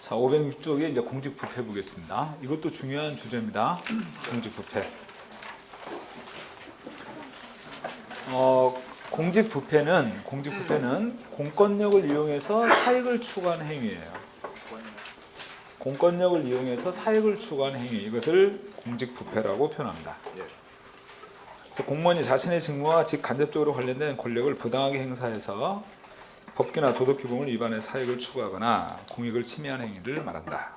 자, 506쪽에 이제 공직부패 보겠습니다. 이것도 중요한 주제입니다. 공직부패. 공직부패는 공권력을 이용해서 사익을 추구하는 행위예요. 공권력을 이용해서 사익을 추구하는 행위, 이것을 공직부패라고 표현합니다. 그래서 공무원이 자신의 직무와 직간접적으로 관련된 권력을 부당하게 행사해서 법규나 도덕규범을 위반해 사익을 추구하거나 공익을 침해하는 행위를 말한다.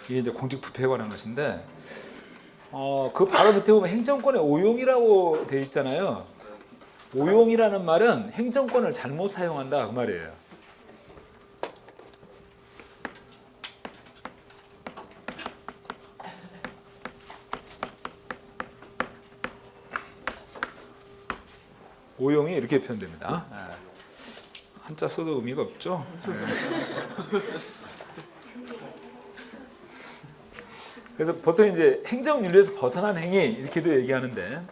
이게 이제 공직부패에 관한 것인데, 그 바로 밑에 보면 행정권의 오용이라고 돼 있잖아요. 오용이라는 말은 행정권을 잘못 사용한다 그 말이에요. 오용이 이렇게 표현됩니다. 한자 써도 의미가 없죠. 그래서 보통 이제 행정윤리에서 벗어난 행위 이렇게도 얘기하는데,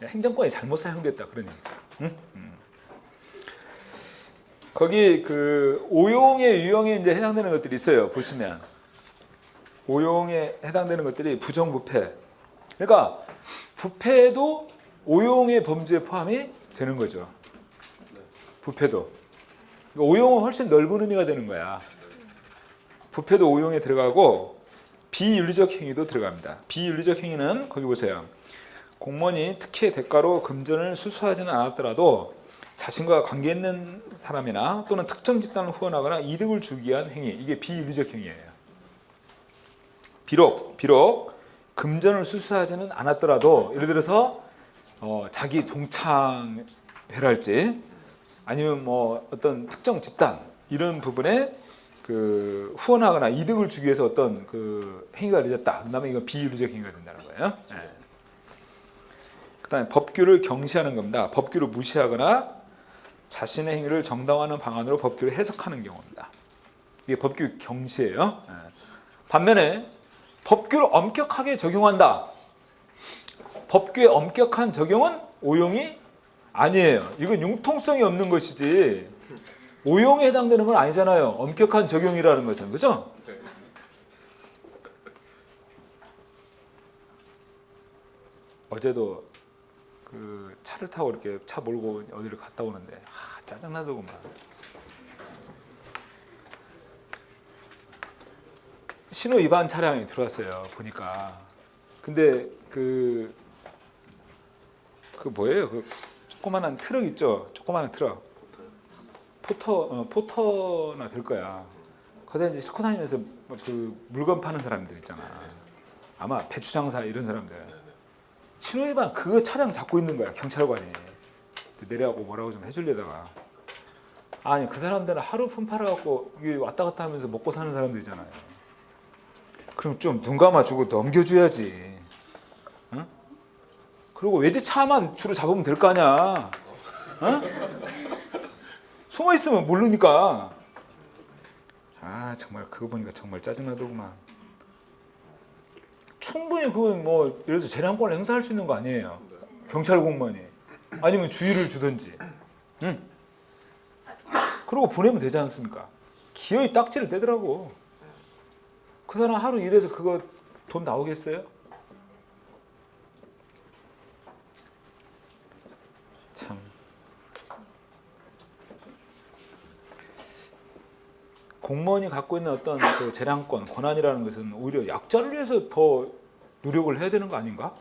행정권이 잘못 사용됐다 그런 얘기죠. 응? 거기 그 오용의 유형에 이제 해당되는 것들이 있어요. 보시면 오용에 해당되는 것들이 부정부패. 그러니까 부패도 오용의 범죄에 포함이 되는 거죠. 부패도. 그러니까 오용은 훨씬 넓은 의미가 되는 거야. 부패도 오용에 들어가고 비윤리적 행위도 들어갑니다. 비윤리적 행위는 거기 보세요. 공무원이 특혜의 대가로 금전을 수수하지는 않았더라도 자신과 관계 있는 사람이나 또는 특정 집단을 후원하거나 이득을 주기 위한 행위, 이게 비윤리적 행위예요. 비록 금전을 수수하지는 않았더라도, 예를 들어서 자기 동창회랄지 아니면 뭐 어떤 특정 집단 이런 부분에 그 후원하거나 이득을 주기 위해서 어떤 그 행위가 이루어졌다. 그다음에 이건 비윤리적 행위가 된다는 거예요. 그다음에 법규를 경시하는 겁니다. 법규를 무시하거나 자신의 행위를 정당화하는 방안으로 법규를 해석하는 경우입니다. 이게 법규 경시예요. 반면에 법규를 엄격하게 적용한다. 법규의 엄격한 적용은 오용이 아니에요. 이건 융통성이 없는 것이지 오용에 해당되는 건 아니잖아요. 엄격한 적용이라는 것은. 그죠? 어제도 그 차를 타고 이렇게 차 몰고 어디를 갔다 오는데 짜증나더구만. 신호 위반 차량이 들어왔어요. 보니까. 근데 그 뭐예요? 그 조그만한 트럭 있죠? 조그만한 트럭. 포터나 될 거야. 거기다 이제 싣고 다니면서 그 물건 파는 사람들 있잖아. 아마 배추장사 이런 사람들. 신호위반 그거 차량 잡고 있는 거야, 경찰관이. 내려가고 뭐라고 좀 해주려다가. 아니, 그 사람들은 하루 품 팔아갖고 왔다 갔다 하면서 먹고 사는 사람들이잖아요. 그럼 좀 눈 감아주고 넘겨줘야지. 응? 그리고 외제차만 주로 잡으면 될 거 아니야. 응? 숨어 있으면 모르니까. 정말 그거 보니까 정말 짜증나더구만. 충분히 그건 뭐 예를 들어서 재량권을 행사할 수 있는 거 아니에요. 경찰 공무원이. 아니면 주의를 주든지. 응? 그러고 보내면 되지 않습니까? 기어이 딱지를 떼더라고. 그 사람 하루 일해서 그거 돈 나오겠어요? 참. 공무원이 갖고 있는 어떤 그 재량권, 권한이라는 것은 오히려 약자를 위해서 더 노력을 해야 되는 거 아닌가?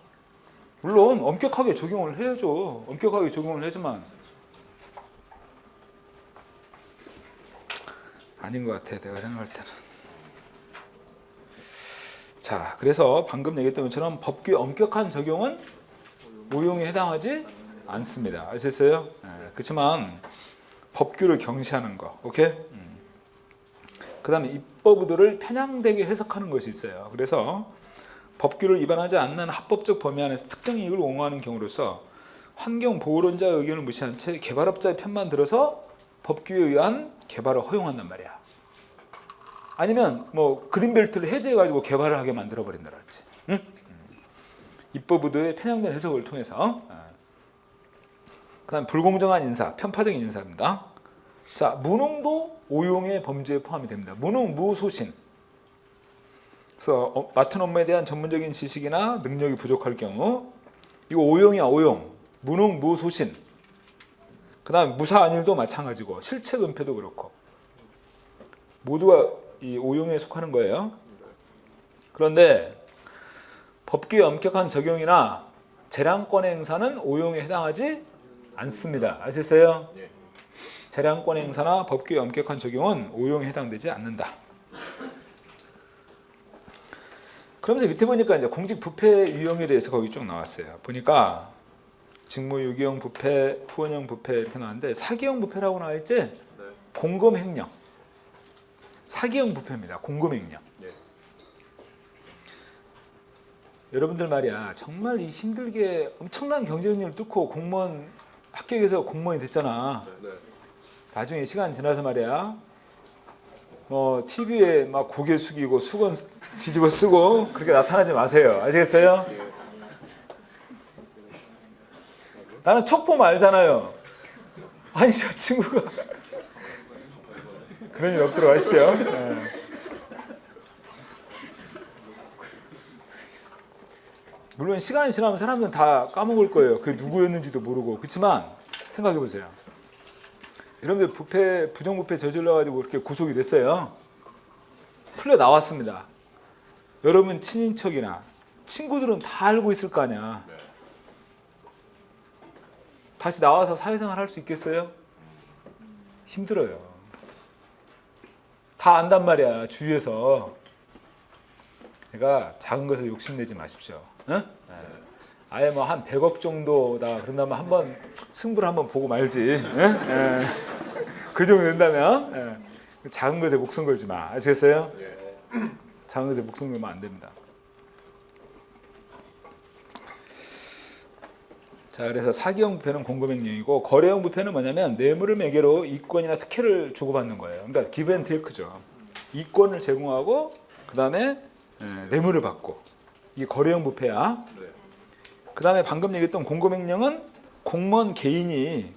물론 엄격하게 적용을 해야죠. 엄격하게 적용을 해야지만 아닌 것 같아, 내가 생각할 때는. 자, 그래서 방금 얘기했던 것처럼 법규의 엄격한 적용은 오용에 해당하지 않습니다. 아셨어요? 그렇지만 법규를 경시하는 거, 오케이? 그 다음에 입법의도를 편향되게 해석하는 것이 있어요. 그래서 법규를 위반하지 않는 합법적 범위 안에서 특정 이익을 옹호하는 경우로서 환경보호론자의 의견을 무시한 채 개발업자의 편만 들어서 법규에 의한 개발을 허용한단 말이야. 아니면 뭐 그린벨트를 해제해가지고 개발을 하게 만들어버린다랄지. 응? 입법의도의 편향된 해석을 통해서. 그 다음 불공정한 인사, 편파적인 인사입니다. 자, 무능도 오용의 범죄에 포함이 됩니다. 무능, 무소신. 그래서 맡은 업무에 대한 전문적인 지식이나 능력이 부족할 경우 이거 오용이야, 오용. 무능, 무소신. 그다음 무사한 일도 마찬가지고 실책 은폐도 그렇고 모두가 이 오용에 속하는 거예요. 그런데 법규의 엄격한 적용이나 재량권의 행사는 오용에 해당하지 않습니다. 아시겠어요? 재량권의 행사나 법규의 엄격한 적용은 오용에 해당되지 않는다. 그러면서 밑에 보니까 이제 공직 부패 유형에 대해서 거기 쭉 나왔어요. 보니까 직무 유기형 부패, 후원형 부패 이렇게 나왔는데 사기형 부패라고 나와 있지? 네. 공금 횡령. 사기형 부패입니다. 공금 횡령. 네. 여러분들 말이야 정말 이 힘들게 엄청난 경쟁률을 뚫고 공무원 합격해서 공무원이 됐잖아. 네. 나중에 시간 지나서 말이야 TV에 막 고개 숙이고 수건 뒤집어 쓰고 그렇게 나타나지 마세요. 아시겠어요? 나는 척 보면 알잖아요. 아니 저 친구가 그런 일 없도록 하십시오. 네. 물론 시간이 지나면 사람들은 다 까먹을 거예요. 그게 누구였는지도 모르고. 그렇지만 생각해 보세요. 여러분들 부정부패 저질러가지고 그렇게 구속이 됐어요. 풀려 나왔습니다. 여러분 친인척이나 친구들은 다 알고 있을 거 아니야. 다시 나와서 사회생활 할 수 있겠어요? 힘들어요. 다 안단 말이야 주위에서. 그러니까 작은 것을 욕심내지 마십시오. 응? 아예 뭐 한 100억 정도다 그런다면 한번 승부를 한번 보고 말지. 응? 그 정도 된다면 작은 것에 목숨 걸지 마. 아시겠어요? 작은 것에 목숨 걸면 안 됩니다. 자, 그래서 사기형 부패는 공금횡령이고 거래형 부패는 뭐냐면 뇌물을 매개로 이권이나 특혜를 주고받는 거예요. 그러니까 기브 앤 테이크죠. 이권을 제공하고 그 다음에 뇌물을 받고 이게 거래형 부패야. 그 다음에 방금 얘기했던 공금횡령은 공무원 개인이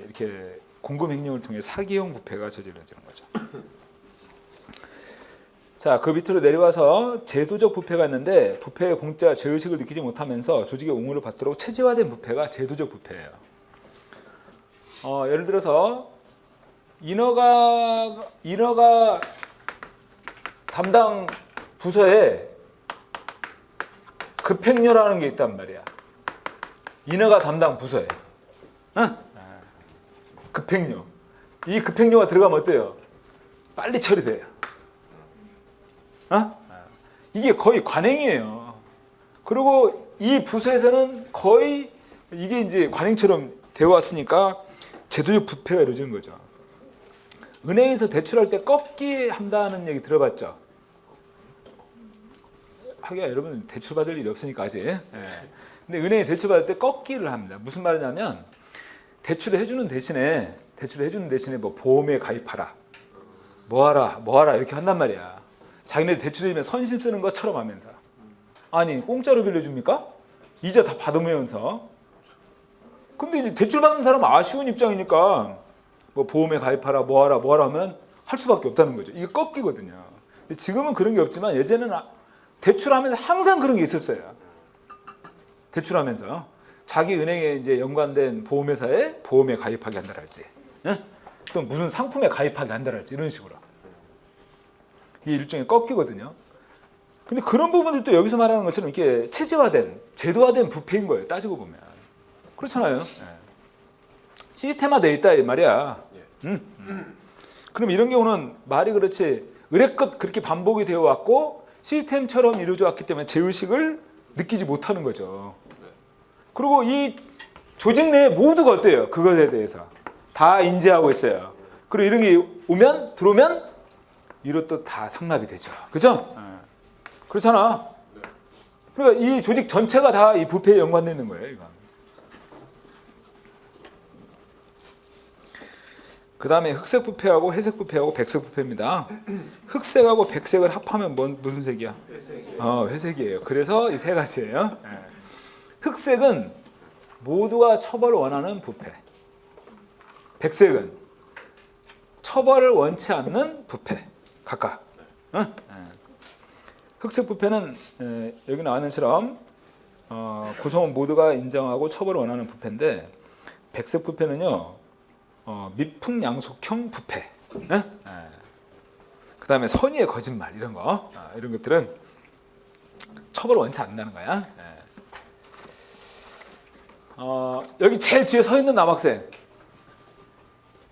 이렇게 공금횡령을 통해 사기형 부패가 저질러지는 거죠. 자, 그 밑으로 내려와서 제도적 부패가 있는데 부패의 공짜 죄의식을 느끼지 못하면서 조직의 옹호를 받도록 체제화된 부패가 제도적 부패예요. 예를 들어서 인허가 담당 부서에 급행료라는 게 있단 말이야. 인허가 담당 부서에. 급행료. 이 급행료가 들어가면 어때요? 빨리 처리돼요. 이게 거의 관행이에요. 그리고 이 부서에서는 거의 이게 이제 관행처럼 되어 왔으니까 제도적 부패가 이루어지는 거죠. 은행에서 대출할 때 꺾기 한다는 얘기 들어봤죠? 하기야 여러분 대출 받을 일이 없으니까 아직. 근데 은행에 대출 받을 때 꺾기를 합니다. 무슨 말이냐면 대출을 해주는 대신에 뭐 보험에 가입하라, 뭐하라 이렇게 한단 말이야. 자기네 대출이면 선심 쓰는 것처럼 하면서. 아니 공짜로 빌려줍니까? 이자 다 받으면서. 근데 이제 대출 받는 사람은 아쉬운 입장이니까 뭐 보험에 가입하라, 뭐하라 하면 할 수밖에 없다는 거죠. 이게 꺾이거든요. 근데 지금은 그런 게 없지만 예전에는 대출하면서 항상 그런 게 있었어요. 대출하면서 자기 은행에 이제 연관된 보험회사에 보험에 가입하게 한다랄지, 또 무슨 상품에 가입하게 한다랄지 이런 식으로. 이게 일종의 꺾이거든요. 근데 그런 부분들도 여기서 말하는 것처럼 이렇게 체제화된, 제도화된 부패인 거예요. 따지고 보면. 그렇잖아요. 시스템화되어 있다 이 말이야. 그럼 이런 경우는 말이 그렇지 의례껏 그렇게 반복이 되어 왔고 시스템처럼 이루어져 왔기 때문에 죄의식을 느끼지 못하는 거죠. 그리고 이 조직 내에 모두가 어때요? 그것에 대해서 다 인지하고 있어요. 그리고 이런 게 들어오면 이로 또 다 상납이 되죠. 그죠? 그렇잖아. 그러니까 이 조직 전체가 다 이 부패에 연관되어 있는 거예요. 이건. 그 다음에 흑색 부패하고 회색 부패하고 백색 부패입니다. 흑색하고 백색을 합하면 무슨 색이야? 회색이에요. 회색이에요. 그래서 이 세 가지예요. 흑색은 모두가 처벌을 원하는 부패. 백색은 처벌을 원치 않는 부패 각각. 흑색 부패는 여기 나와 있는 처럼 구성원 모두가 인정하고 처벌을 원하는 부패인데, 백색 부패는요 미풍양속형 부패. 그 다음에 선의의 거짓말 이런 거, 이런 것들은 처벌을 원치 않는다는 거야. 여기 제일 뒤에 서 있는 남학생,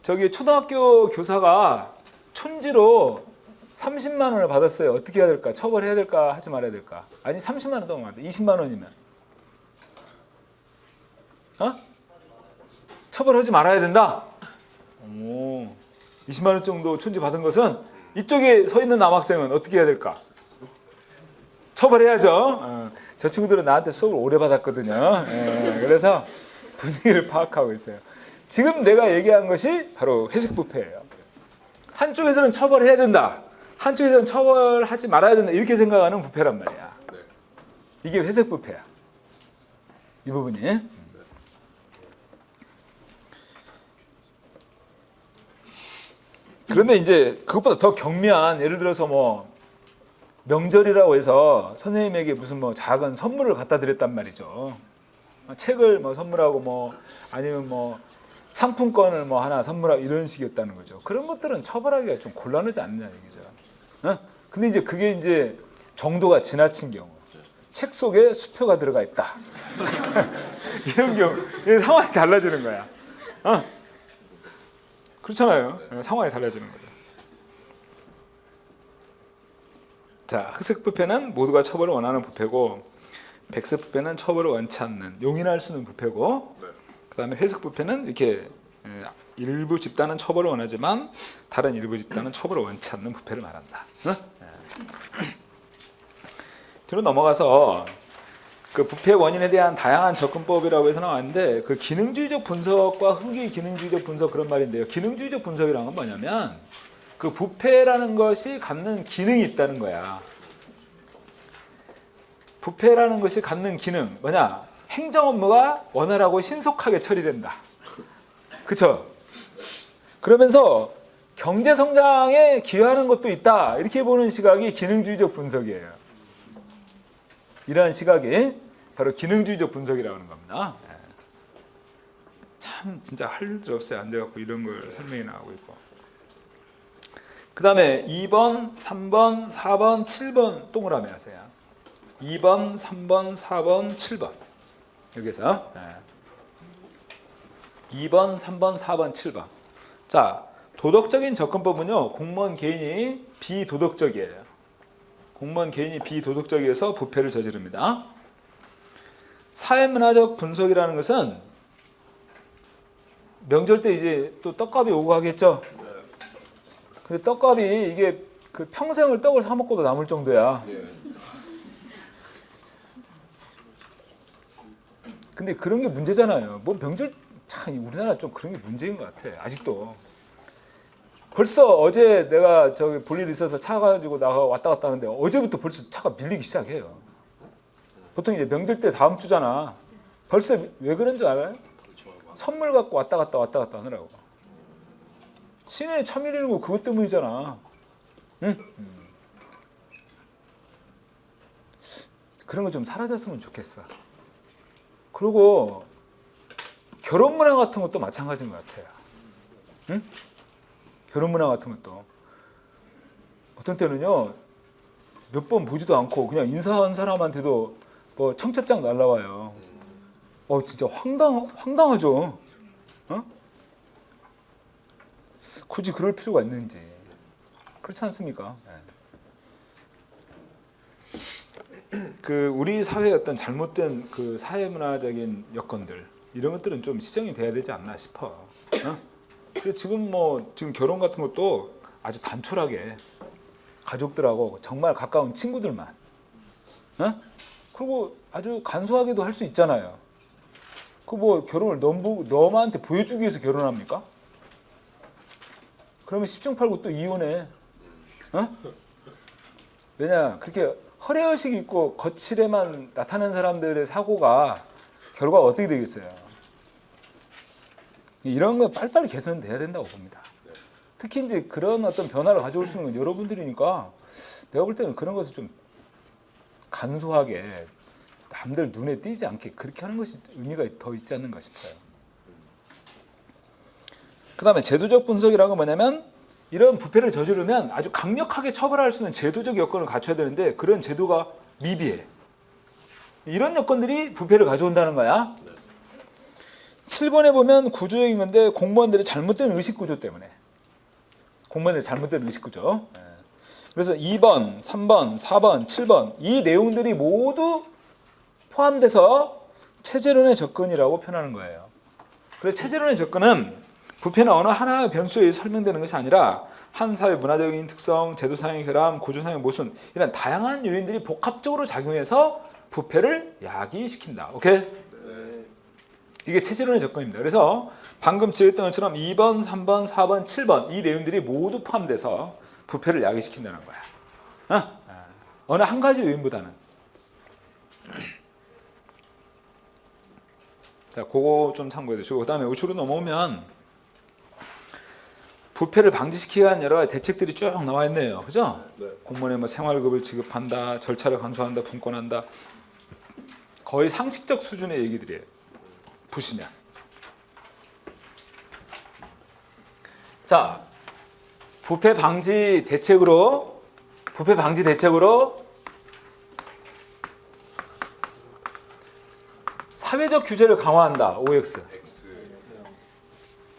저기 초등학교 교사가 촌지로 30만 원을 받았어요. 어떻게 해야 될까? 처벌해야 될까? 하지 말아야 될까? 아니 30만 원 너무 많다. 20만 원이면 처벌하지 말아야 된다. 20만 원 정도 촌지 받은 것은 이쪽에 서 있는 남학생은 어떻게 해야 될까? 처벌해야죠. 저 친구들은 나한테 수업을 오래 받았거든요. 그래서 분위기를 파악하고 있어요. 지금 내가 얘기한 것이 바로 회색 부패예요. 한쪽에서는 처벌해야 된다, 한쪽에서는 처벌하지 말아야 된다, 이렇게 생각하는 부패란 말이야. 이게 회색 부패야, 이 부분이. 그런데 이제 그것보다 더 경미한, 예를 들어서 뭐 명절이라고 해서 선생님에게 무슨 뭐 작은 선물을 갖다 드렸단 말이죠. 책을 뭐 선물하고 뭐 아니면 뭐 상품권을 뭐 하나 선물하고 이런 식이었다는 거죠. 그런 것들은 처벌하기가 좀 곤란하지 않느냐 얘기죠. 근데 이제 그게 이제 정도가 지나친 경우, 책 속에 수표가 들어가 있다. 이런 경우 상황이 달라지는 거야. 그렇잖아요. 상황이 달라지는 거죠. 자, 흑색 부패는 모두가 처벌을 원하는 부패고, 백색 부패는 처벌을 원치 않는, 용인할 수 있는 부패고, 그 다음에 회색 부패는 이렇게 일부 집단은 처벌을 원하지만 다른 일부 집단은 처벌을 원치 않는 부패를 말한다. 뒤로 넘어가서 그 부패 원인에 대한 다양한 접근법이라고 해서 나왔는데, 그 기능주의적 분석과 후기 기능주의적 분석, 그런 말인데요. 기능주의적 분석이라는 건 뭐냐면 그 부패라는 것이 갖는 기능이 있다는 거야. 부패라는 것이 갖는 기능 뭐냐? 행정 업무가 원활하고 신속하게 처리된다. 그렇죠? 그러면서 경제 성장에 기여하는 것도 있다. 이렇게 보는 시각이 기능주의적 분석이에요. 이러한 시각이 바로 기능주의적 분석이라고 하는 겁니다. 참 진짜 할 일도 없어요. 앉아갖고 이런 걸 설명이 나오고 있고. 그 다음에 2번, 3번, 4번, 7번 동그라미 하세요. 2번, 3번, 4번, 7번. 여기서 2번, 3번, 4번, 7번. 자, 도덕적인 접근법은요, 공무원 개인이 비도덕적이에요. 공무원 개인이 비도덕적이어서 부패를 저지릅니다. 사회문화적 분석이라는 것은 명절 때 이제 또 떡값이 오고 하겠죠. 근데 떡값이 이게 그 평생을 떡을 사 먹고도 남을 정도야. 근데 그런 게 문제잖아요. 뭐 명절 참 우리나라 좀 그런 게 문제인 것 같아. 아직도. 벌써 어제 내가 저기 볼 일 있어서 차 가지고 나가 왔다 갔다 하는데 어제부터 벌써 차가 밀리기 시작해요. 보통 이제 명절 때 다음 주잖아. 벌써 왜 그런 줄 알아요? 선물 갖고 왔다 갔다 하느라고. 시내에 차 밀리는 거 그것 때문이잖아. 응? 그런 거 좀 사라졌으면 좋겠어. 그리고 결혼 문화 같은 것도 마찬가지인 것 같아요. 응? 결혼 문화 같은 것도 어떤 때는요 몇 번 보지도 않고 그냥 인사한 사람한테도 뭐 청첩장 날라와요. 진짜 황당하죠. 굳이 그럴 필요가 있는지. 그렇지 않습니까? 그 우리 사회의 어떤 잘못된 그 사회문화적인 여건들, 이런 것들은 좀 시정이 돼야 되지 않나 싶어. 그래서 지금 결혼 같은 것도 아주 단촐하게 가족들하고 정말 가까운 친구들만, 그리고 아주 간소하게도 할 수 있잖아요. 그 뭐 결혼을 너한테 보여주기 위해서 결혼합니까? 그러면 10중 8구 또 이혼해. 왜냐, 그렇게 허례의식 있고 거칠에만 나타낸 사람들의 사고가 결과가 어떻게 되겠어요? 이런 거 빨리빨리 개선돼야 된다고 봅니다. 특히 이제 그런 어떤 변화를 가져올 수 있는 건 여러분들이니까 내가 볼 때는 그런 것을 좀 간소하게 남들 눈에 띄지 않게 그렇게 하는 것이 의미가 더 있지 않는가 싶어요. 그 다음에 제도적 분석이라는 건 뭐냐면 이런 부패를 저지르면 아주 강력하게 처벌할 수 있는 제도적 여건을 갖춰야 되는데 그런 제도가 미비해. 이런 여건들이 부패를 가져온다는 거야. 7번에 보면 구조적인 건데 공무원들의 잘못된 의식구조 때문에 공무원들의 잘못된 의식구조. 그래서 2번, 3번, 4번, 7번 이 내용들이 모두 포함돼서 체제론의 접근이라고 표현하는 거예요. 그래서 체제론의 접근은 부패는 어느 하나의 변수에 의해 설명되는 것이 아니라 한 사회 문화적인 특성, 제도상의 결함, 구조상의 모순 이런 다양한 요인들이 복합적으로 작용해서 부패를 야기시킨다. 오케이? 네. 이게 체제론의 접근입니다. 그래서 방금 지었던 것처럼 2번, 3번, 4번, 7번 이 내용들이 모두 포함돼서 부패를 야기시킨다는 거야. 어느 한 가지 요인보다는. 자, 그거 좀 참고해 두시고 그다음에 우측으로 넘어오면 부패를 방지시키기 위한 여러 가지 대책들이 쭉 나와 있네요. 그죠? 네. 공무원에 뭐 생활급을 지급한다, 절차를 간소화한다, 분권한다. 거의 상식적 수준의 얘기들이에요. 보시면. 자, 부패 방지 대책으로 사회적 규제를 강화한다. OX.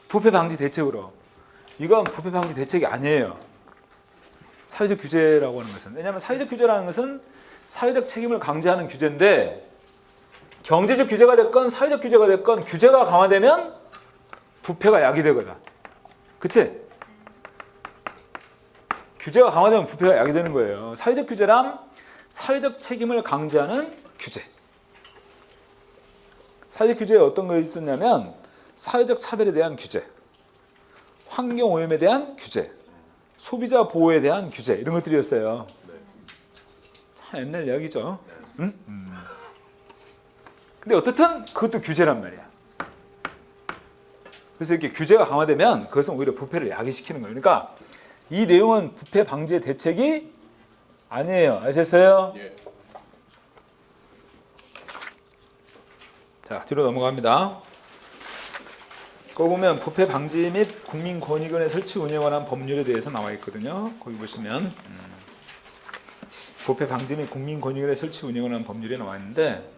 부패 방지 대책으로. 이건 부패 방지 대책이 아니에요. 사회적 규제라고 하는 것은. 왜냐하면 사회적 규제라는 것은 사회적 책임을 강제하는 규제인데 경제적 규제가 됐건 사회적 규제가 됐건 규제가 강화되면 부패가 야기되거든. 그치? 규제가 강화되면 부패가 야기되는 거예요. 사회적 규제란 사회적 책임을 강제하는 규제. 사회적 규제에 어떤 거 있었냐면 사회적 차별에 대한 규제, 환경오염에 대한 규제, 소비자 보호에 대한 규제 이런 것들이었어요. 참 옛날 이야기죠. 응? 근데 어떻든 그것도 규제란 말이야. 그래서 이렇게 규제가 강화되면 그것은 오히려 부패를 야기시키는 거예요. 그러니까 이 내용은 부패 방지의 대책이 아니에요. 아셨어요? 예. 자, 뒤로 넘어갑니다. 거기 보면 부패 방지 및 국민권익위원회 설치 운영에 관한 법률에 대해서 나와 있거든요. 거기 보시면 부패 방지 및 국민권익위원회 설치 운영에 관한 법률이 나와 있는데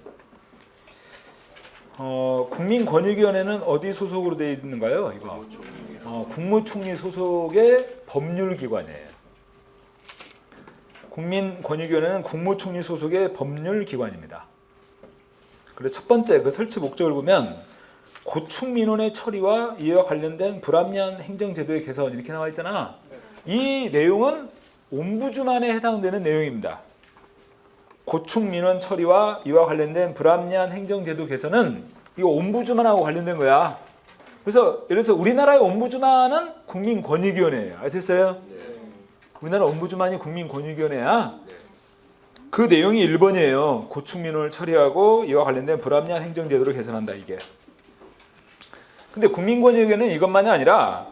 국민권익위원회는 어디 소속으로 되어 있는가요? 이거 국무총리 소속의 법률기관이에요. 국민권익위원회는 국무총리 소속의 법률기관입니다. 그래서 첫 번째 그 설치 목적을 보면 고충 민원의 처리와 이와 관련된 불합리한 행정제도의 개선 이렇게 나와 있잖아. 이 내용은 옴부즈만에 해당되는 내용입니다. 고충 민원 처리와 이와 관련된 불합리한 행정제도 개선은 이거 옴부즈만하고 관련된 거야. 그래서 예를 들어서 우리나라의 옴부즈만은 국민권익위원회예요. 아셨어요? 우리나라 옴부즈만이 국민권익위원회야. 그 내용이 1번이에요. 고충 민원을 처리하고 이와 관련된 불합리한 행정제도를 개선한다 이게. 근데 국민권익위원회는 이것만이 아니라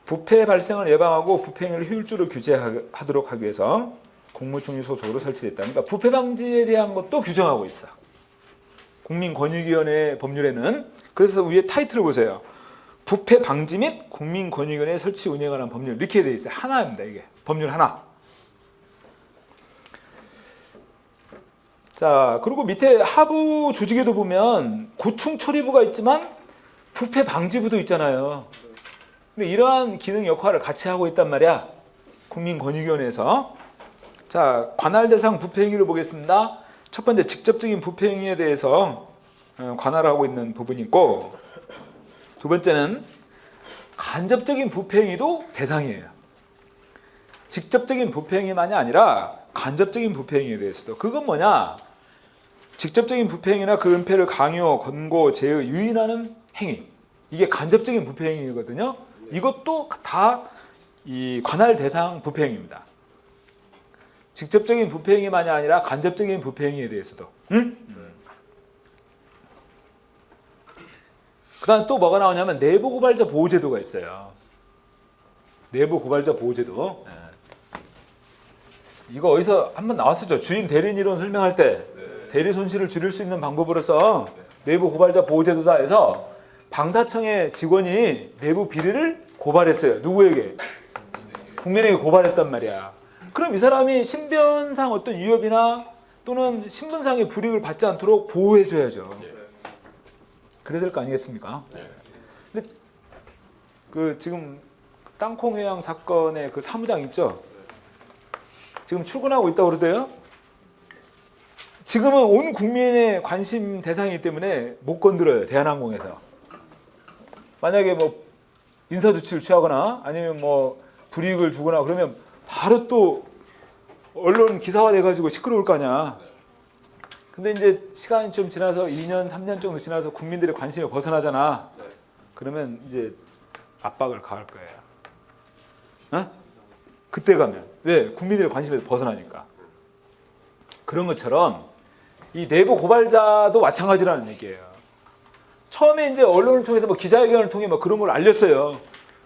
부패 발생을 예방하고 부패 행위를 효율적으로 규제하도록 하기 위해서 국무총리 소속으로 설치됐다. 그러니까 부패 방지에 대한 것도 규정하고 있어. 국민권익위원회 법률에는. 그래서 위에 타이틀을 보세요. 부패 방지 및 국민권익위원회 설치 운영에 관한 법률 이렇게 돼 있어요. 하나입니다. 이게 법률 하나. 자, 그리고 밑에 하부 조직에도 보면 고충 처리부가 있지만 부패 방지부도 있잖아요. 근데 이러한 기능 역할을 같이 하고 있단 말이야. 국민권익위원회에서. 자, 관할 대상 부패 행위를 보겠습니다. 첫 번째 직접적인 부패 행위에 대해서 관할하고 있는 부분이 있고, 두 번째는 간접적인 부패 행위도 대상이에요. 직접적인 부패 행위만이 아니라 간접적인 부패 행위에 대해서도. 그건 뭐냐? 직접적인 부패 행위나 그 은폐를 강요, 권고, 제의, 유인하는 행위. 이게 간접적인 부패 행위거든요. 이것도 다 이 관할 대상 부패 행위입니다. 직접적인 부패 행위만이 아니라 간접적인 부패 행위에 대해서도. 응? 그다음 또 뭐가 나오냐면 내부 고발자 보호 제도가 있어요. 내부 고발자 보호 제도. 이거 어디서 한번 나왔었죠. 주임 대리인 이론 설명할 때 대리 손실을 줄일 수 있는 방법으로서 내부 고발자 보호 제도다 해서 방사청의 직원이 내부 비리를 고발했어요. 누구에게? 국민에게 고발했단 말이야. 그럼 이 사람이 신변상 어떤 위협이나 또는 신분상의 불이익을 받지 않도록 보호해줘야죠. 그래야 될 거 아니겠습니까? 근데 그 지금 땅콩 회항 사건의 그 사무장 있죠? 지금 출근하고 있다고 그러대요. 지금은 온 국민의 관심 대상이기 때문에 못 건드려요. 대한항공에서. 만약에 뭐 인사조치를 취하거나 아니면 뭐 불이익을 주거나 그러면 바로 또 언론 기사화 돼가지고 시끄러울 거 아니야. 근데 이제 시간이 좀 지나서 2년, 3년 정도 지나서 국민들의 관심이 벗어나잖아. 그러면 이제 압박을 가할 거예요. 어? 그때 가면. 왜? 국민들의 관심에서 벗어나니까. 그런 것처럼 이 내부 고발자도 마찬가지라는 얘기예요. 처음에 이제 언론을 통해서 뭐 기자회견을 통해 뭐 그런 걸 알렸어요.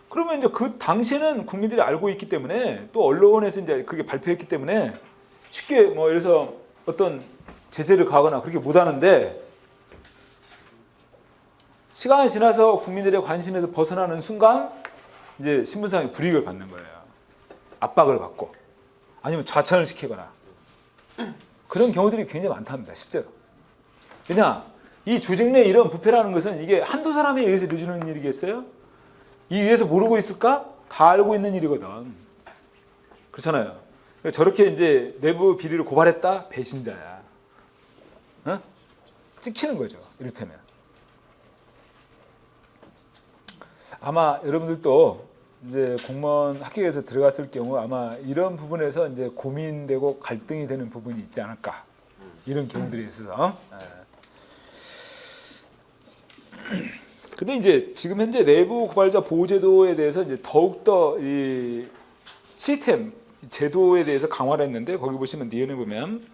그러면 이제 그 당시에는 국민들이 알고 있기 때문에 또 언론에서 이제 그게 발표했기 때문에 쉽게 뭐 예를 들어서 어떤 제재를 가거나 그렇게 못 하는데 시간이 지나서 국민들의 관심에서 벗어나는 순간 이제 신분상의 불이익을 받는 거예요. 압박을 받고 아니면 좌천을 시키거나 그런 경우들이 굉장히 많답니다. 실제로. 왜냐? 이 조직 내 이런 부패라는 것은 이게 한두 사람에 의해서 이루어지는 일이겠어요? 이 위에서 모르고 있을까? 다 알고 있는 일이거든. 그렇잖아요. 저렇게 이제 내부 비리를 고발했다? 배신자야. 어? 찍히는 거죠. 이를테면. 아마 여러분들도 이제 공무원 합격해서 들어갔을 경우 아마 이런 부분에서 이제 고민되고 갈등이 되는 부분이 있지 않을까. 이런 경우들이 있어서. 근데 이제 지금 현재 내부 고발자 보호 제도에 대해서 이제 더욱더 이 시스템 제도에 대해서 강화를 했는데 거기 보시면 내용에 보면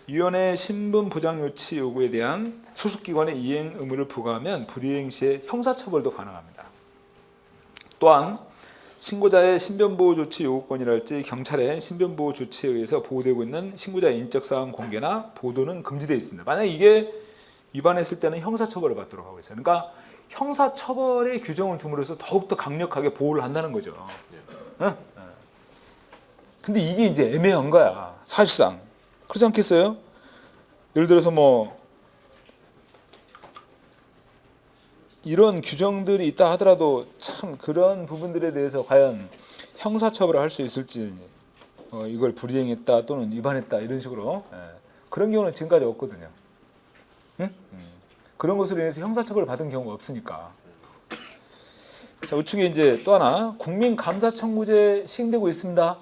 위원회 신분 보장 요치 요구에 대한 소속기관의 이행 의무를 부과하면 불이행 시에 형사처벌도 가능합니다. 또한 신고자의 신변보호 조치 요구권이랄지 경찰의 신변보호 조치에 의해서 보호되고 있는 신고자의 인적사항 공개나 보도는 금지되어 있습니다. 만약 이게 위반했을 때는 형사처벌을 받도록 하고 있어요. 그러니까 형사처벌의 규정을 둠으로써 더욱더 강력하게 보호를 한다는 거죠. 근데 이게 이제 애매한 거야. 사실상. 그렇지 않겠어요? 예를 들어서 뭐 이런 규정들이 있다 하더라도 참 그런 부분들에 대해서 과연 형사처벌을 할 수 있을지 이걸 불이행했다 또는 위반했다 이런 식으로 그런 경우는 지금까지 없거든요. 응? 그런 것으로 인해서 형사처벌을 받은 경우가 없으니까. 자, 우측에 이제 또 하나 국민감사청구제 시행되고 있습니다.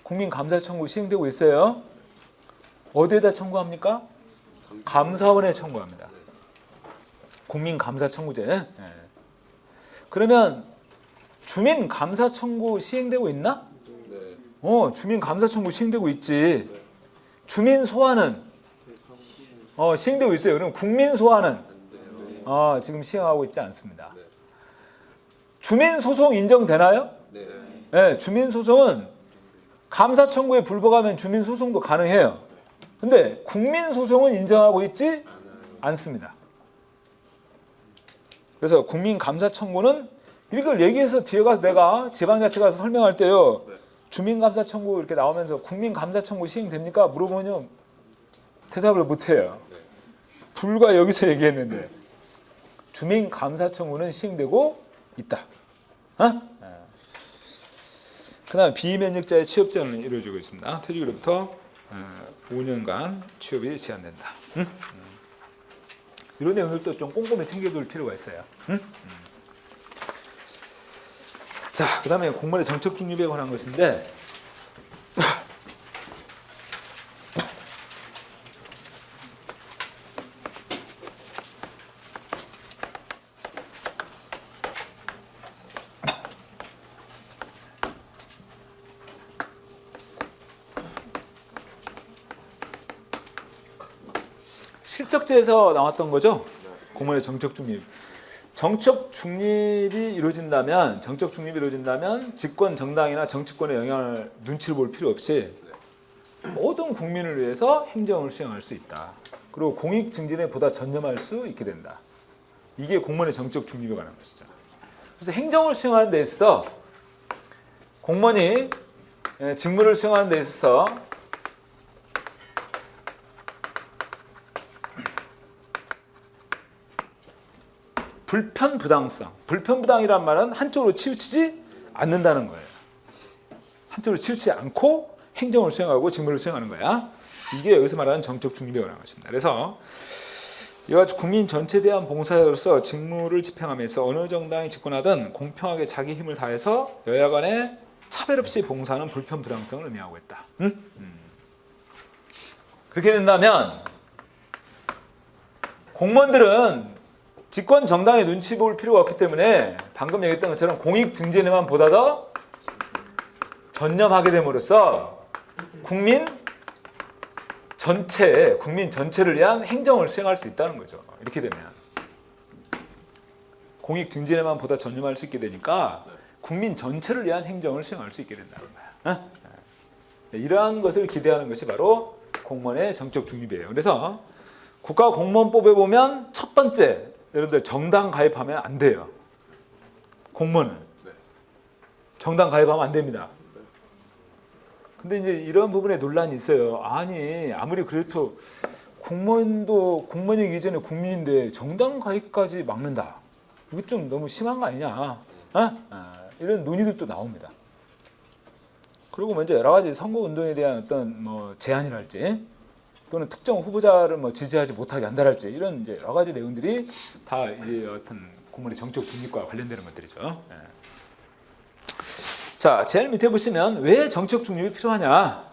국민감사청구 시행되고 있어요. 어디에다 청구합니까? 감사원에 청구합니다. 국민감사청구제. 그러면 주민감사청구 시행되고 있나? 주민감사청구 시행되고 있지. 주민소환은 시행되고 있어요. 그럼 국민소환은 지금 시행하고 있지 않습니다. 주민소송 인정되나요? 네, 주민소송은 감사청구에 불복하면 주민소송도 가능해요. 근데 국민소송은 인정하고 있지 않습니다. 그래서 국민감사청구는 이걸 얘기해서 뒤에 가서 내가 지방자치 가서 설명할 때요. 주민감사청구 이렇게 나오면서 국민감사청구 시행됩니까? 물어보면 대답을 못해요. 불과 여기서 얘기했는데 주민감사청구는 시행되고 있다. 그 다음에 비면역자의 취업 제한은 이루어지고 있습니다. 퇴직으로부터 5년간 취업이 제한된다. 이런 내용들도 좀 꼼꼼히 챙겨둘 필요가 있어요. 자, 그 다음에 공무원의 정책 중립에 관한 것인데 실적제에서 나왔던 거죠. 공무원의 정책 중립. 정적 중립이 이루어진다면 집권 정당이나 정치권의 영향을 눈치를 볼 필요 없이 모든 국민을 위해서 행정을 수행할 수 있다. 그리고 공익 증진에 보다 전념할 수 있게 된다. 이게 공무원의 정적 중립에 관한 것이죠. 그래서 행정을 수행하는 데 있어서 공무원이 직무를 수행하는 데 있어서 불편부당이란 말은 한쪽으로 치우치지 않는다는 거예요. 한쪽으로 치우치지 않고 행정을 수행하고 직무를 수행하는 거야. 이게 여기서 말하는 정적 중립에 관한 것입니다. 그래서 이와 같이 국민 전체에 대한 봉사자로서 직무를 집행하면서 어느 정당이 집권하든 공평하게 자기 힘을 다해서 여야 간에 차별 없이 봉사하는 불편부당성을 의미하고 있다. 그렇게 된다면 공무원들은 집권 정당의 눈치 볼 필요가 없기 때문에 방금 얘기했던 것처럼 공익 증진에만 보다 더 전념하게 됨으로써 국민 전체를 위한 행정을 수행할 수 있다는 거죠. 이렇게 되면 공익 증진에만 보다 전념할 수 있게 되니까 국민 전체를 위한 행정을 수행할 수 있게 된다는 거야. 이러한 것을 기대하는 것이 바로 공무원의 정적 중립이에요. 그래서 국가공무원법에 보면 첫 번째, 여러분들 정당 가입하면 안 돼요. 공무원은 정당 가입하면 안 됩니다. 근데 이제 이런 부분에 논란이 있어요. 아니 아무리 그래도 공무원이기 전에 국민인데 정당 가입까지 막는다. 이거 좀 너무 심한 거 아니냐? 이런 논의들도 나옵니다. 그리고 먼저 여러 가지 선거 운동에 대한 어떤 제한이랄지 또는 특정 후보자를 지지하지 못하게 한다랄지 이런 이제 여러 가지 내용들이 다 이제 어떤 공무원의 정적 중립과 관련되는 것들이죠. 자, 제일 밑에 보시면 왜 정책 중립이 필요하냐?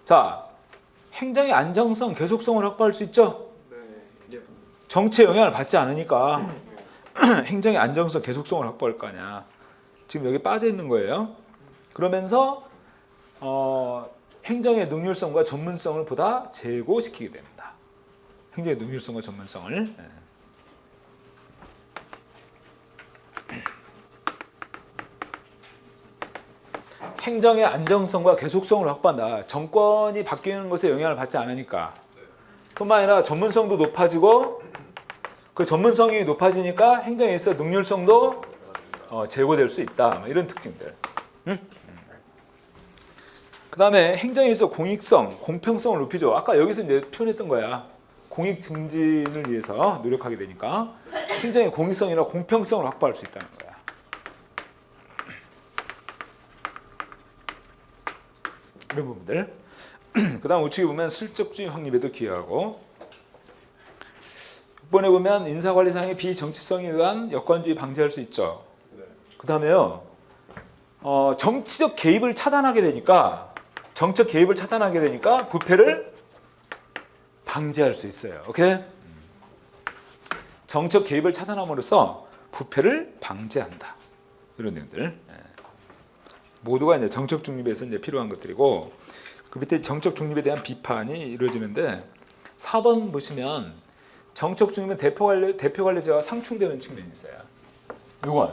자, 행정의 안정성, 계속성을 확보할 수 있죠? 정치의 영향을 받지 않으니까 행정의 안정성, 계속성을 확보할 거 아니야. 지금 여기 빠져 있는 거예요. 그러면서 행정의 능률성과 전문성을 보다 제고시키게 됩니다. 행정의 능률성과 전문성을. 행정의 안정성과 계속성을 확보한다. 정권이 바뀌는 것에 영향을 받지 않으니까. 뿐만 아니라 전문성도 높아지고 그 전문성이 높아지니까 행정에 있어 능률성도 제고될 수 있다. 이런 특징들. 그 다음에 행정에 있어 공익성, 공평성을 높이죠. 아까 여기서 이제 표현했던 거야. 공익 증진을 위해서 노력하게 되니까 행정의 공익성이나 공평성을 확보할 수 있다는 거야. 이런 부분들. 그 다음 우측에 보면 실적주의 확립에도 기여하고 6번에 보면 인사관리상의 비정치성에 의한 여건주의 방지할 수 있죠. 그 다음에요. 정치적 개입을 차단하게 되니까 부패를 방지할 수 있어요. 오케이? 정치적 개입을 차단함으로써 부패를 방지한다. 이런 내용들. 모두가 이제 정책 중립에서 이제 필요한 것들이고 그 밑에 정책 중립에 대한 비판이 이루어지는데 4번 보시면 정책 중립은 대표 관리자와 상충되는 측면이 있어요. 이건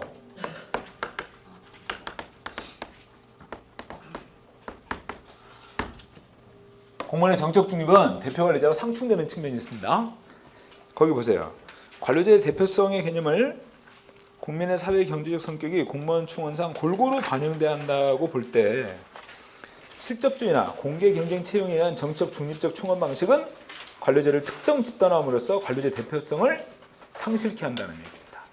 공무원의 정책 중립은 대표 관리자와 상충되는 측면이 있습니다. 거기 보세요. 관료제의 대표성의 개념을 국민의 사회 경제적 성격이 공무원 충원상 골고루 반영돼야 한다고 볼 때 실적주의나 공개 경쟁 채용에 의한 정적 중립적 충원 방식은 관료제를 특정 집단화함으로써 관료제 대표성을 상실케 한다는 얘기입니다.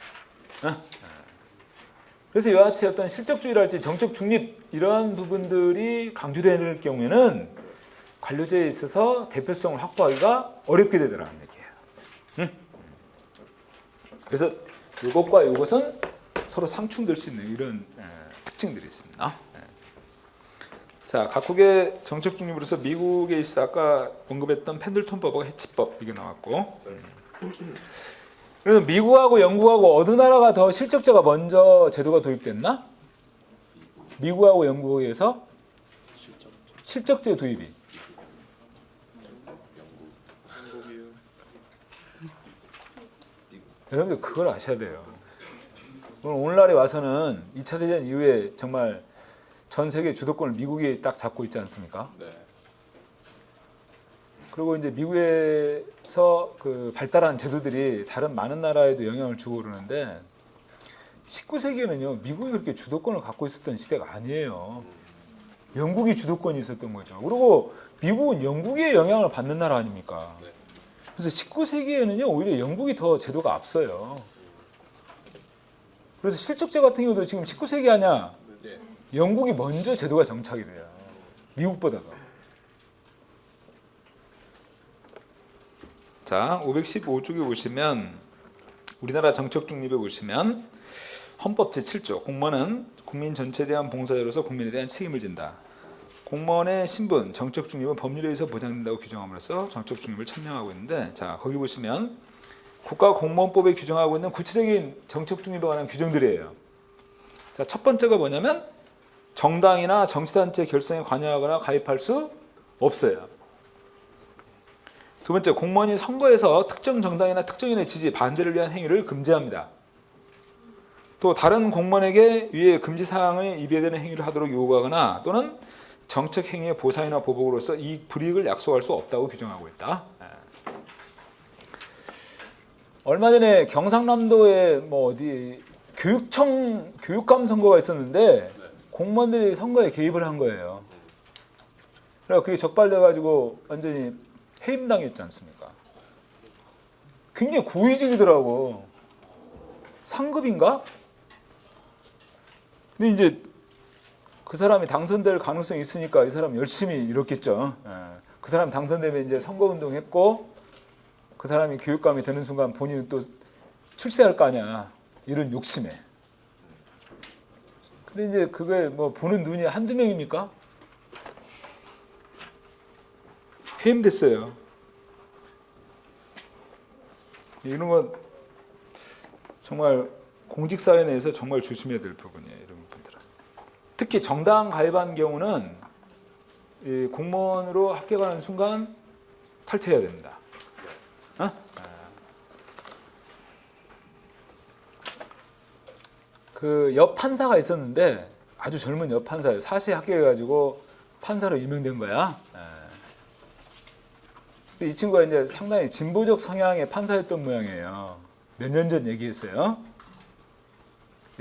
그래서 이와 같이 어떤 실적주의랄지 정적 중립 이러한 부분들이 강조될 경우에는 관료제에 있어서 대표성을 확보하기가 어렵게 되더라는 얘기예요. 그래서 이것과 이것은 서로 상충될 수 있는 이런 특징들이 있습니다. 자, 각국의 정책 중립으로서 미국에 있어 아까 언급했던 펜들턴법하고 해치법 이게 나왔고, 그래서 미국하고 영국하고 어느 나라가 더 실적자가 먼저 제도가 도입됐나? 미국하고 영국에서 실적제 도입이. 여러분들 그걸 아셔야 돼요. 오늘날에 와서는 2차 대전 이후에 정말 전 세계 주도권을 미국이 딱 잡고 있지 않습니까? 네. 그리고 이제 미국에서 그 발달한 제도들이 다른 많은 나라에도 영향을 주고 그러는데 19세기에는요 미국이 그렇게 주도권을 갖고 있었던 시대가 아니에요. 영국이 주도권이 있었던 거죠. 그리고 미국은 영국의 영향을 받는 나라 아닙니까? 네. 그래서 19세기에는요 오히려 영국이 더 제도가 앞서요. 그래서 실적제 같은 경우도 지금 19세기 아냐? 네. 영국이 먼저 제도가 정착이 돼요. 미국보다도. 자, 515쪽에 보시면 우리나라 정책 중립에 보시면 헌법 제7조 공무원은 국민 전체에 대한 봉사자로서 국민에 대한 책임을 진다. 공무원의 신분, 정책 중립은 법률에 의해서 보장된다고 규정함으로써 정책 중립을 천명하고 있는데 자, 거기 보시면 국가공무원법에 규정하고 있는 구체적인 정책 중립에 관한 규정들이에요. 자, 첫 번째가 뭐냐면 정당이나 정치단체 결성에 관여하거나 가입할 수 없어요. 두 번째, 공무원이 선거에서 특정 정당이나 특정인의 지지, 반대를 위한 행위를 금지합니다. 또 다른 공무원에게 위의 금지 사항에 위배되는 행위를 하도록 요구하거나 또는 정책 행위의 보상이나 보복으로서 이 불이익을 약속할 수 없다고 규정하고 있다. 얼마 전에 경상남도에 뭐 어디 교육청 교육감 선거가 있었는데 공무원들이 선거에 개입을 한 거예요. 그래서 그게 적발돼 가지고 완전히 해임당했지 않습니까? 굉장히 고위직이더라고. 상급인가? 근데 이제 그 사람이 당선될 가능성이 있으니까 이 사람 열심히 이뤘겠죠. 그 사람 당선되면 이제 선거운동했고 그 사람이 교육감이 되는 순간 본인은 또 출세할 거 아니야. 이런 욕심에. 근데 이제 그게 뭐 보는 눈이 한두 명입니까? 해임됐어요. 이런 건 정말 공직사회 내에서 정말 조심해야 될 부분이에요. 이런 분들은. 특히 정당 가입한 경우는 이 공무원으로 합격하는 순간 탈퇴해야 됩니다. 어? 그 옆 판사가 있었는데 아주 젊은 옆 판사예요. 사시 합격해가지고 판사로 임명된 거야. 근데 이 친구가 이제 상당히 진보적 성향의 판사였던 모양이에요. 몇 년 전 얘기했어요.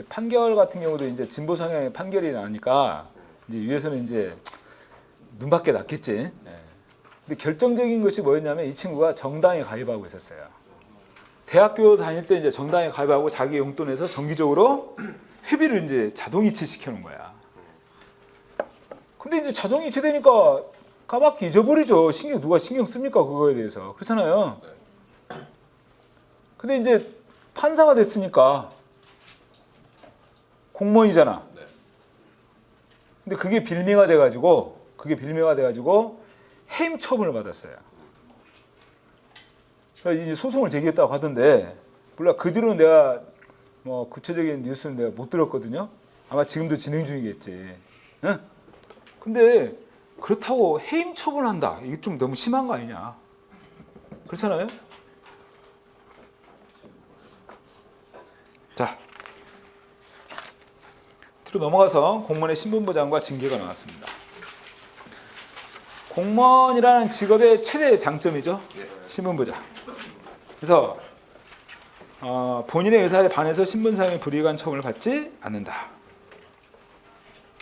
판결 같은 경우도 이제 진보 성향의 판결이 나니까 이제 위에서는 이제 눈밖에 났겠지. 근데 결정적인 것이 뭐였냐면 이 친구가 정당에 가입하고 있었어요. 대학교 다닐 때 이제 정당에 가입하고 자기 용돈에서 정기적으로 회비를 이제 자동이체 시켜놓은 거야. 근데 이제 자동이체 되니까 까맣게 잊어버리죠. 누가 신경 씁니까? 그거에 대해서. 그렇잖아요. 근데 이제 판사가 됐으니까 공무원이잖아. 근데 그게 빌미가 돼가지고 해임 처분을 받았어요. 그래서 이제 소송을 제기했다고 하던데 몰라 그 뒤로는 내가 뭐 구체적인 뉴스는 내가 못 들었거든요. 아마 지금도 진행 중이겠지. 응? 근데 그렇다고 해임 처분한다. 이게 좀 너무 심한 거 아니냐? 그렇잖아요. 자, 뒤로 넘어가서 공무원의 신분보장과 징계가 나왔습니다. 공무원이라는 직업의 최대 장점이죠. 신분보장. 그래서 본인의 의사에 반해서 신분상의 불이익한 처분을 받지 않는다.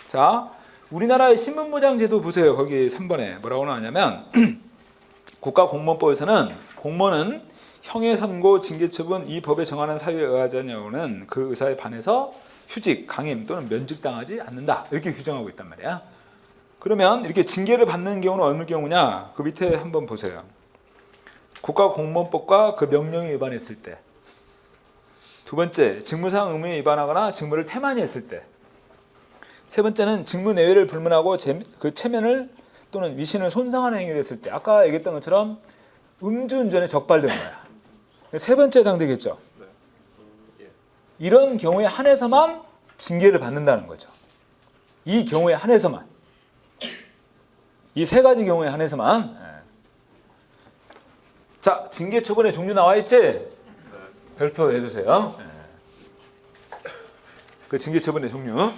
자, 우리나라의 신분보장 제도 보세요. 거기 3번에 뭐라고 나왔냐면 국가공무원법에서는 공무원은 형해 선고, 징계 처분 이 법에 정하는 사유에 의하지 않냐고는 그 의사에 반해서 휴직, 강임 또는 면직당하지 않는다. 이렇게 규정하고 있단 말이야. 그러면 이렇게 징계를 받는 경우는 어느 경우냐? 그 밑에 한번 보세요. 국가공무원법과 그 명령에 위반했을 때. 두 번째, 직무상 의무에 위반하거나 직무를 태만히 했을 때. 세 번째는 직무 내외를 불문하고 그 체면을 또는 위신을 손상하는 행위를 했을 때. 아까 얘기했던 것처럼 음주운전에 적발된 거야. 세 번째에 해당되겠죠. 이런 경우에 한해서만 징계를 받는다는 거죠. 이 경우에 한해서만. 이 세 가지 경우에 한해서만. 자, 징계 처분의 종류 나와 있지? 발표해 주세요. 그 징계 처분의 종류.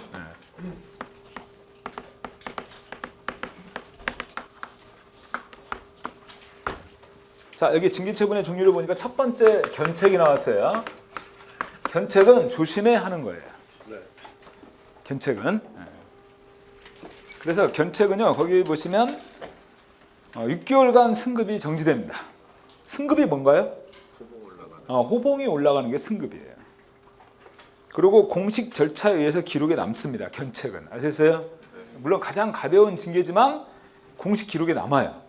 자, 여기 징계 처분의 종류를 보니까 첫 번째 견책이 나왔어요. 견책은 조심해 하는 거예요. 견책은. 그래서 견책은요, 거기 보시면 6개월간 승급이 정지됩니다. 승급이 뭔가요? 호봉이 올라가는 게 승급이에요. 그리고 공식 절차에 의해서 기록에 남습니다. 견책은. 아셨어요? 물론 가장 가벼운 징계지만 공식 기록에 남아요.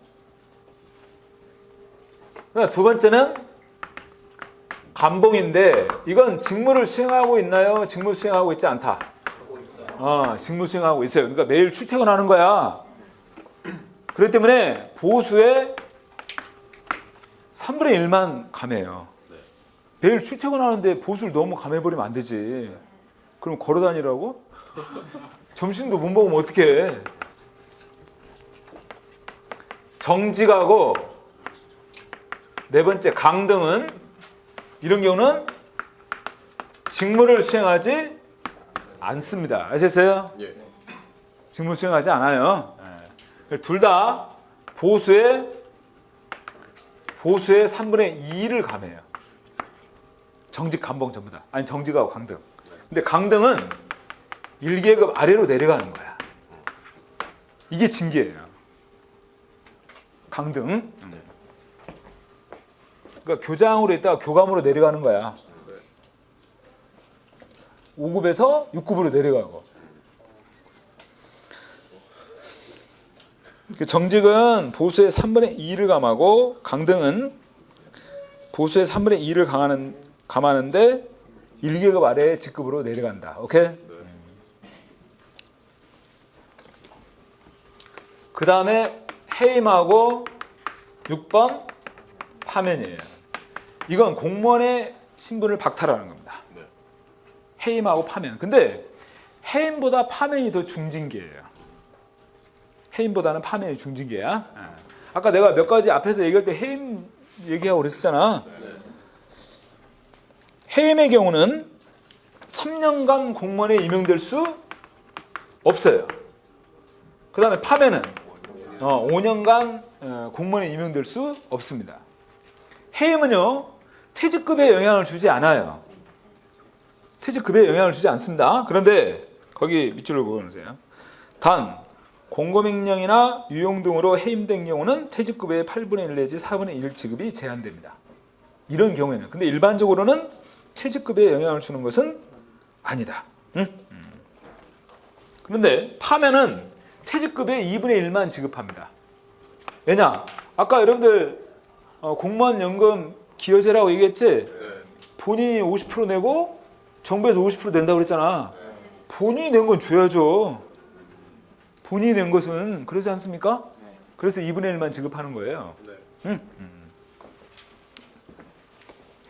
두 번째는 감봉인데 이건 직무를 수행하고 있나요? 직무 수행하고 있지 않다. 직무 수행하고 있어요. 그러니까 매일 출퇴근하는 거야. 그렇기 때문에 보수의 3분의 1만 감해요. 매일 출퇴근하는데 보수를 너무 감해버리면 안 되지. 그럼 걸어 다니라고? 점심도 못 먹으면 어떡해. 정직하고 네 번째 강등은 이런 경우는 직무를 수행하지 않습니다. 아셨어요? 예. 직무 수행하지 않아요. 둘 다 보수의 3분의 2를 감해요. 정직, 감봉 전부 다. 아니 정직하고 강등. 근데 강등은 1계급 아래로 내려가는 거야. 이게 징계예요. 강등. 그러니까 교장으로 있다가 교감으로 내려가는 거야. 5급에서 6급으로 내려가고. 정직은 보수의 3분의 2를 감하고 강등은 보수의 3분의 2를 감하는데 1계급 아래의 직급으로 내려간다. 오케이? 그 다음에 해임하고 6번 파면이에요. 이건 공무원의 신분을 박탈하는 겁니다. 해임하고 파면. 근데 해임보다 파면이 더 중징계예요. 해임보다는 파면이 중징계야. 아까 내가 몇 가지 앞에서 얘기할 때 해임 얘기하고 그랬었잖아. 해임의 경우는 3년간 공무원에 임용될 수 없어요. 그 다음에 파면은 5년간 공무원에 임용될 수 없습니다. 해임은요, 퇴직급에 영향을 주지 않아요. 퇴직급에 영향을 주지 않습니다. 그런데 거기 밑줄을 그어놓으세요. 단 공고명령이나 유용 등으로 해임된 경우는 퇴직급의 8분의 1 내지 4분의 1 지급이 제한됩니다. 이런 경우에는. 근데 일반적으로는 퇴직급에 영향을 주는 것은 아니다. 그런데 파면은 퇴직급의 2분의 1만 지급합니다. 왜냐? 아까 여러분들 공무원 연금 기여제라고 얘기했지? 본인이 50% 내고 정부에서 50% 낸다고 그랬잖아. 본인이 낸 건 줘야죠. 본인이 낸 것은 그러지 않습니까? 그래서 2분의 1만 지급하는 거예요.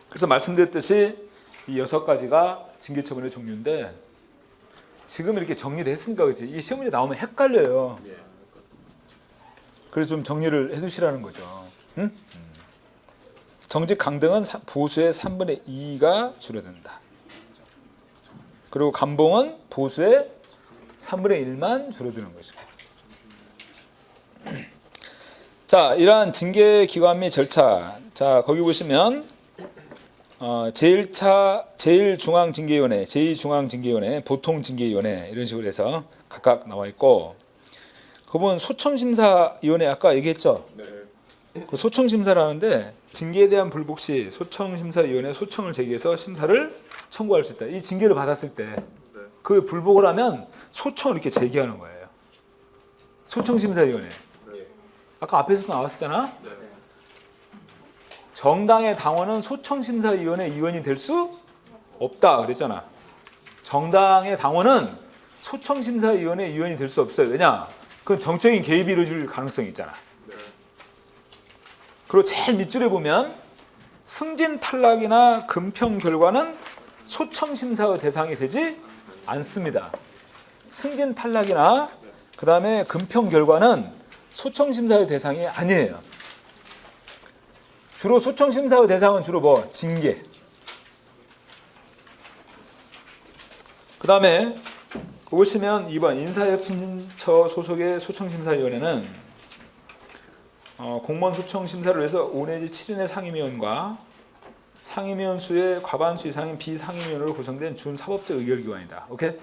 그래서 말씀드렸듯이 이 6가지가 징계처분의 종류인데 지금 이렇게 정리를 했으니까 그렇지. 이 시험 문제 나오면 헷갈려요. 그래서 좀 정리를 해두시라는 거죠. 정직 강등은 보수의 3분의 2가 줄어든다. 그리고 감봉은 보수의 3분의 1만 줄어드는 것이고. 자, 이러한 징계 기관 및 절차. 자, 거기 보시면 제1중앙징계위원회, 제2중앙징계위원회, 보통징계위원회 이런 식으로 해서 각각 나와 있고, 그분 소청심사위원회 아까 얘기했죠. 그 소청심사라는데 징계에 대한 불복 시 소청심사위원회 소청을 제기해서 심사를 청구할 수 있다. 이 징계를 받았을 때 그 불복을 하면 소청을 이렇게 제기하는 거예요. 소청심사위원회. 아까 앞에서도 나왔었잖아. 정당의 당원은 소청심사위원회 위원이 될 수 없다 그랬잖아. 정당의 당원은 소청심사위원회 위원이 될 수 없어요. 왜냐? 그건 정적인 개입이 이루어질 가능성이 있잖아. 그리고 제일 밑줄에 보면 승진 탈락이나 금평 결과는 소청심사의 대상이 되지 않습니다. 승진 탈락이나 그 다음에 금평 결과는 소청심사의 대상이 아니에요. 주로 소청심사의 대상은 주로 뭐? 징계. 그 다음에 보시면 2번 인사혁신처 소속의 소청심사위원회는 공무원 소청심사를 위해서 5 내지 7인의 상임위원과 상임위원 수의 과반수 이상인 비상임위원으로 구성된 준사법적 의결기관이다. 오케이? 네.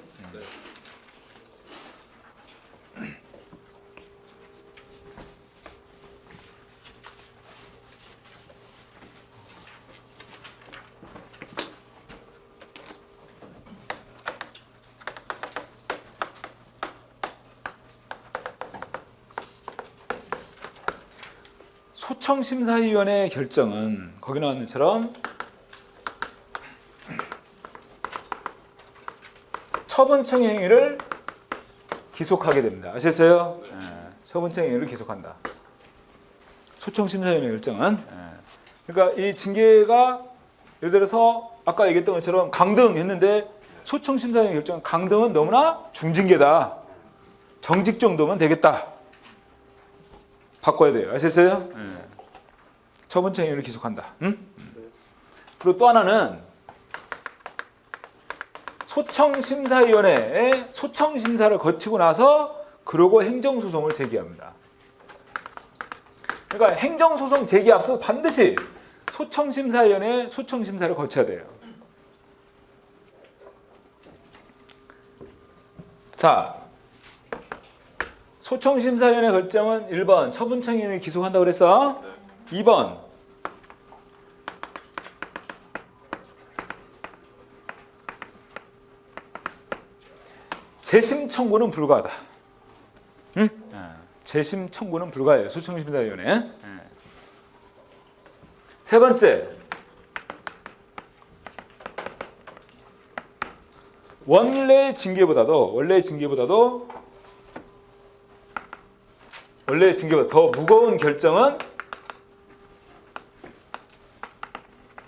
소청심사위원회의 결정은 거기 나온 것처럼 처분청 행위를 기속하게 됩니다. 아셨어요? 네. 처분청 행위를 기속한다. 소청심사위원회 결정은. 그러니까 이 징계가 예를 들어서 아까 얘기했던 것처럼 강등 했는데 소청심사위원회 결정은 강등은 너무나 중징계다. 정직 정도면 되겠다. 바꿔야 돼요. 아셨어요? 처분청 행위를 기속한다. 응? 그리고 또 하나는 소청심사위원회에 소청심사를 거치고 나서 그러고 행정소송을 제기합니다. 그러니까 행정소송 제기 앞서 반드시 소청심사위원회에 소청심사를 거쳐야 돼요. 자, 소청심사위원회 결정은 1번 처분청 행위를 기속한다고 그랬어. 2번 재심 청구는 불가하다. 응? 재심 청구는 불가해요. 소청심사위원회. 세 번째, 원래 징계보다도 더 무거운 결정은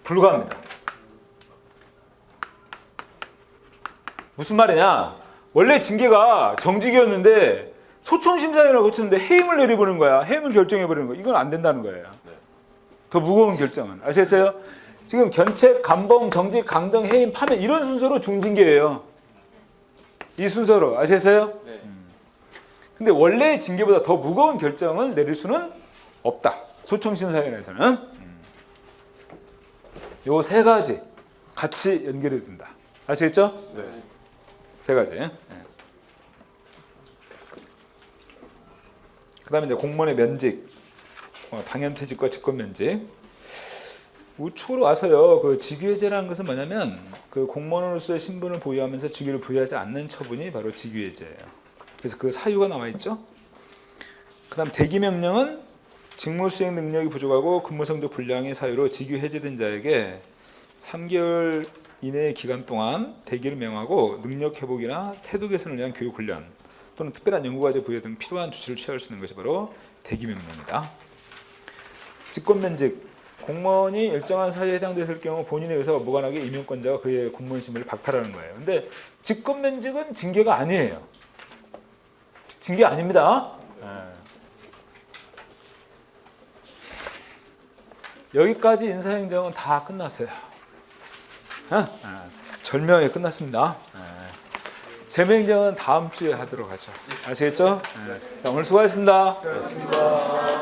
불가합니다. 무슨 말이냐? 원래 징계가 정직이었는데 소청심사위원회를 거쳤는데 해임을 내려버리는 거야. 해임을 결정해버리는 거야. 이건 안 된다는 거예요. 더 무거운 결정은. 아시겠어요? 지금 견책, 감봉, 정직, 강등, 해임, 파면 이런 순서로 중징계예요. 이 순서로. 아시겠어요? 네. 근데 원래 징계보다 더 무거운 결정을 내릴 수는 없다. 소청심사위원회에서는. 요 세 가지 같이 연결이 된다. 아시겠죠? 네. 세 가지. 그 다음에 이제 공무원의 면직, 당연퇴직과 직권면직. 우측으로 와서요, 그 직위해제라는 것은 뭐냐면, 그 공무원으로서의 신분을 보유하면서 직위를 부여하지 않는 처분이 바로 직위해제예요. 그래서 그 사유가 나와 있죠. 그 다음 대기명령은 직무 수행 능력이 부족하고 근무 성적 불량의 사유로 직위 해제된 자에게 3개월 이내의 기간 동안 대기를 명하고 능력 회복이나 태도 개선을 위한 교육 훈련 또는 특별한 연구과제 부여 등 필요한 조치를 취할 수 있는 것이 바로 대기명령이다. 직권면직, 공무원이 일정한 사유에 해당됐을 경우 본인의 의사와 무관하게 임용권자가 그의 공무원 신분을 박탈하는 거예요. 근데 직권면직은 징계가 아니에요. 징계 아닙니다. 여기까지 인사행정은 다 끝났어요. 절묘하게 끝났습니다. 재명행정은 다음 주에 하도록 하죠. 아시겠죠? 자, 오늘 수고하셨습니다. 수고하셨습니다.